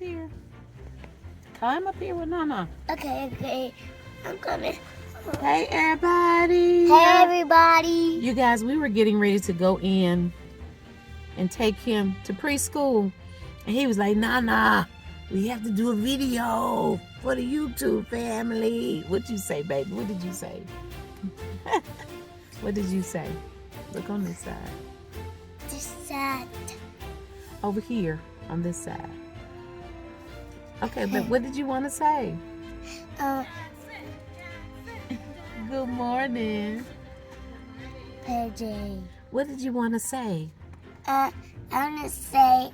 here. Climb up here with Nana. Okay. I'm coming. Hey, everybody. Hey, everybody. You guys, we were getting ready to go in and take him to preschool. And he was like, Nana, we have to do a video for the YouTube family. What'd you say, baby? What did you say? What did you say? Look on this side. This side. Over here on this side. Okay, but what did you want to say? Good morning. PJ. What did you want to say? I want to say,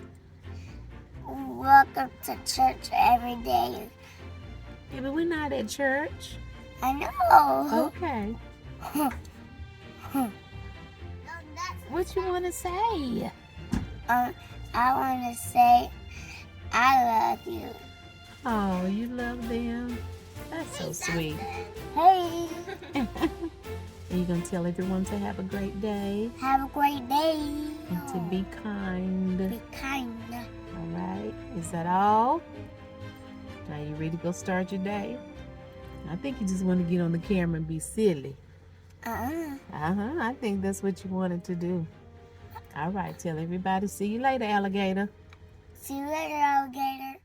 welcome to church every day. Yeah, but we're not at church. I know. Okay. What you want to say? I want to say, I love you. Oh, you love them? That's so sweet. Hey. Are you going to tell everyone to have a great day? Have a great day. And to be kind. Be kind. All right. Is that all? Are you ready to go start your day? I think you just want to get on the camera and be silly. I think that's what you wanted to do. All right. Tell everybody. See you later, alligator. See you later, alligator.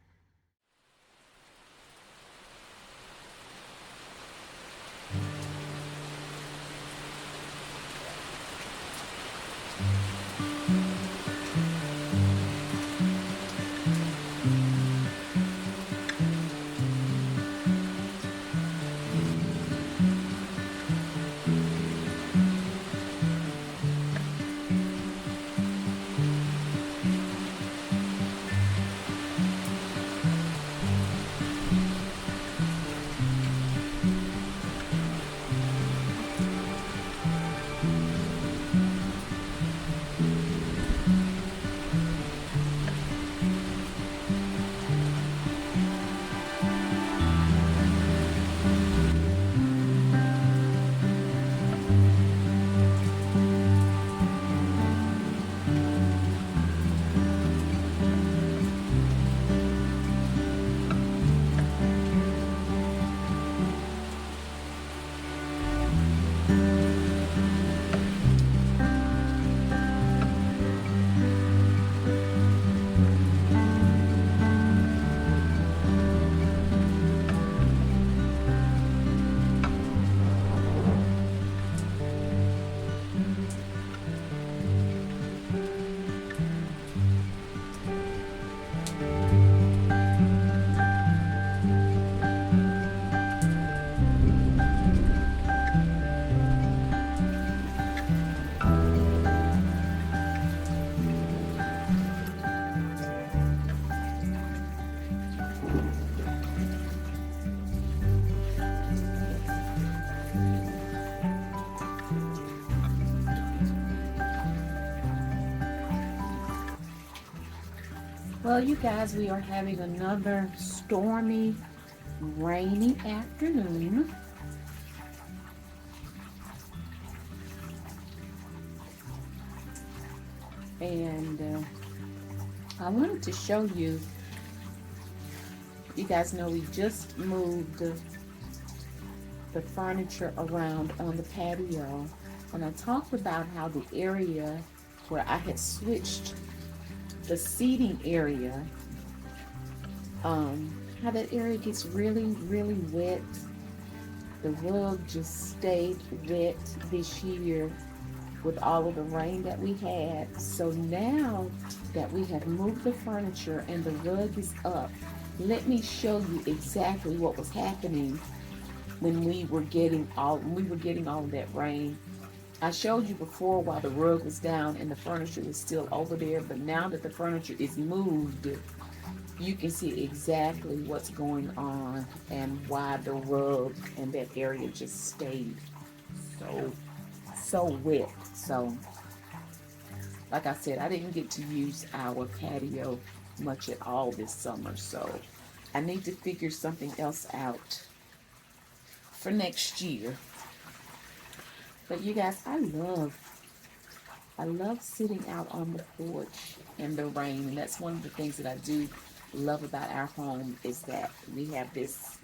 Well, you guys, we are having another stormy, rainy afternoon. And I wanted to show you, you guys know we just moved the furniture around on the patio. And I talked about how the area where I had switched the seating area, how that area gets really, really wet. The rug just stayed wet this year with all of the rain that we had. So now that we have moved the furniture and the rug is up, let me show you exactly what was happening when we were getting all of that rain. I showed you before while the rug was down and the furniture was still over there, but now that the furniture is moved, you can see exactly what's going on and why the rug and that area just stayed so wet. So, like I said, I didn't get to use our patio much at all this summer, so I need to figure something else out for next year. But you guys, I love sitting out on the porch in the rain, and that's one of the things that I do love about our home is that we have this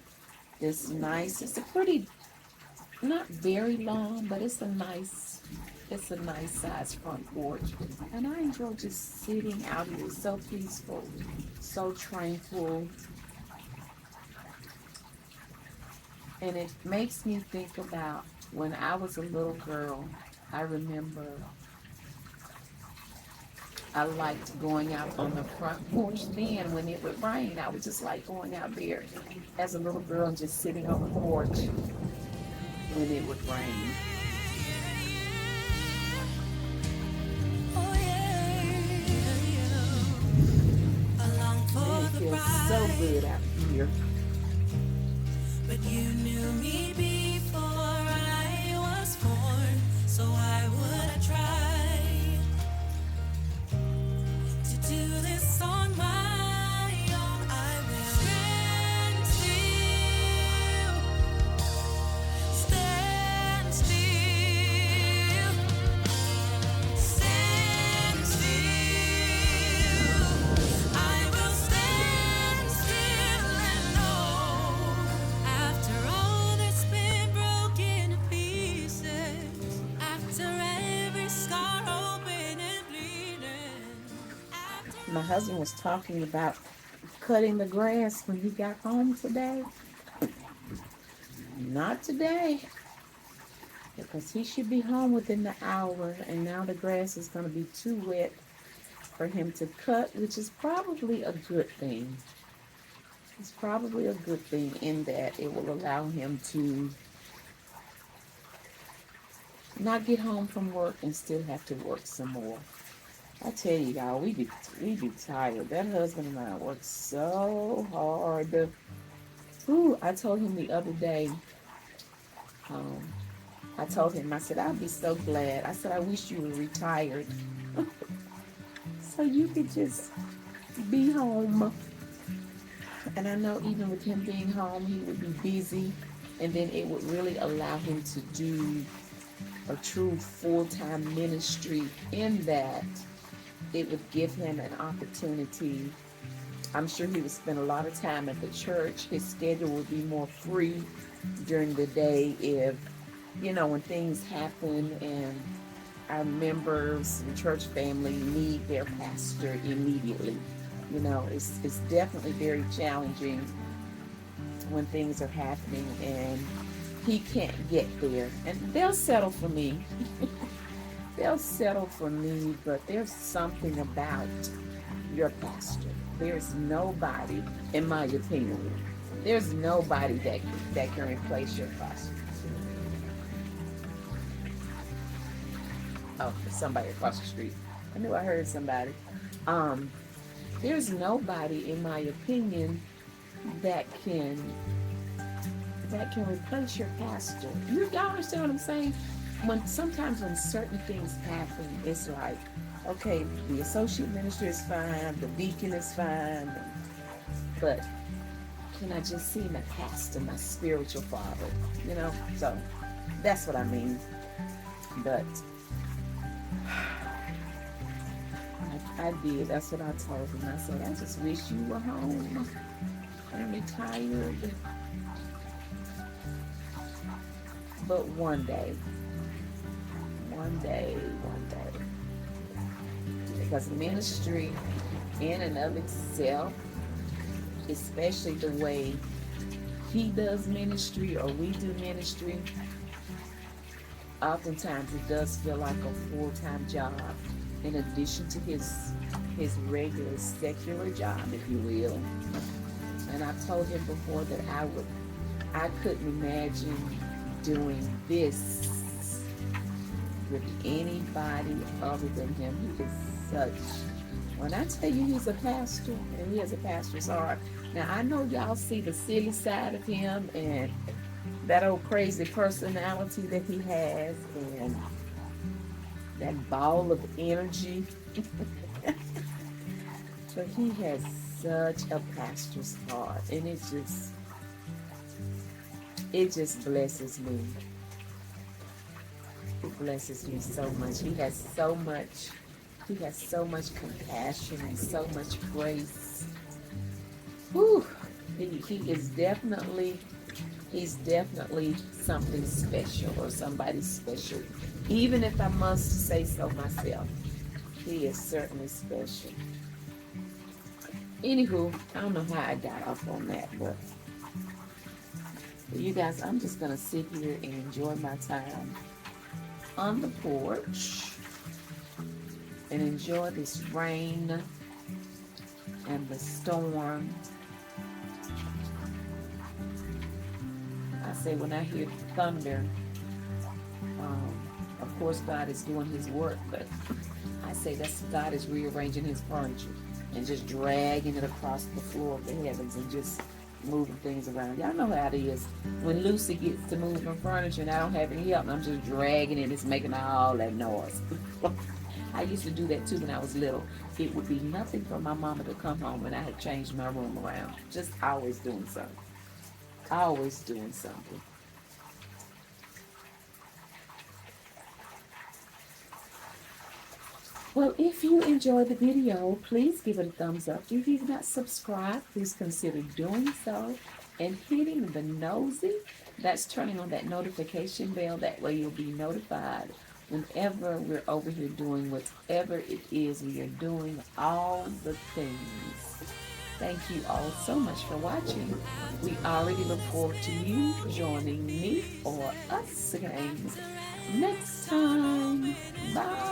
nice, it's a pretty, not very long, but it's a nice size front porch. And I enjoy just sitting out here. It's so peaceful, so tranquil. And it makes me think about when I was a little girl. I remember I liked going out on the front porch then when it would rain. I would just like going out there as a little girl and just sitting on the porch when it would rain. And it feels so good out here. But you knew me before I was born, so I would try to do this on my own. I will stand still, stand still, stand still. I will stand still and know, after all that's been broken to pieces, after every scar open and bleeding, My husband was talking about cutting the grass when he got home today. Not today, because he should be home within the hour, and now the grass is going to be too wet for him to cut, which is probably a good thing. It's probably a good thing in that it will allow him to not get home from work and still have to work some more. I tell you, y'all, we be tired. That husband and I work so hard. Ooh, I told him the other day, I told him, I said, I'd be so glad. I said, I wish you were retired so you could just be home. And I know even with him being home, he would be busy, and then it would really allow him to do a true full-time ministry in that it would give him an opportunity. I'm sure he would spend a lot of time at the church. His schedule would be more free during the day if, when things happen and our members, the church family, need their pastor immediately. It's definitely very challenging when things are happening and he can't get there. And they'll settle for me. They'll settle for me, but there's something about your pastor. There's nobody, in my opinion, there's nobody that can replace your pastor. Oh, there's somebody across the street. I knew I heard somebody. There's nobody, in my opinion, that can replace your pastor. Y'all understand what I'm saying? Sometimes when certain things happen, it's like, okay, the associate minister is fine, the deacon is fine, but can I just see my pastor, my spiritual father? So that's what I mean. But I did. That's what I told him. I said, I just wish you were home and retired. But one day. Because ministry in and of itself, especially the way he does ministry or we do ministry, oftentimes it does feel like a full-time job in addition to his regular secular job, if you will. And I've told him before that I couldn't imagine doing this with anybody other than him. He is such, when I tell you he's a pastor, and he has a pastor's heart. Now I know y'all see the silly side of him and that old crazy personality that he has and that ball of energy. But he has such a pastor's heart, and it just blesses me. It blesses me so much. He has so much compassion and so much grace Whew, he's definitely something special or somebody special. Even if I must say so myself, he is certainly special. Anywho, I don't know how I got off on that, but you guys, I'm just gonna sit here and enjoy my time on the porch and enjoy this rain and the storm. I say when I hear thunder, of course God is doing his work, but I say that's God is rearranging his furniture and just dragging it across the floor of the heavens and just moving things around. Y'all know how it is when Lucy gets to moving furniture and I don't have any help and I'm just dragging it, it's making all that noise. I used to do that too when I was little. It would be nothing for my mama to come home and I had changed my room around. Just always doing something. Always doing something. Well, if you enjoyed the video, please give it a thumbs up. If you've not subscribed, please consider doing so and hitting the nosy. That's turning on that notification bell. That way you'll be notified whenever we're over here doing whatever it is we are doing, all the things. Thank you all so much for watching. We already look forward to you joining me or us again next time. Bye.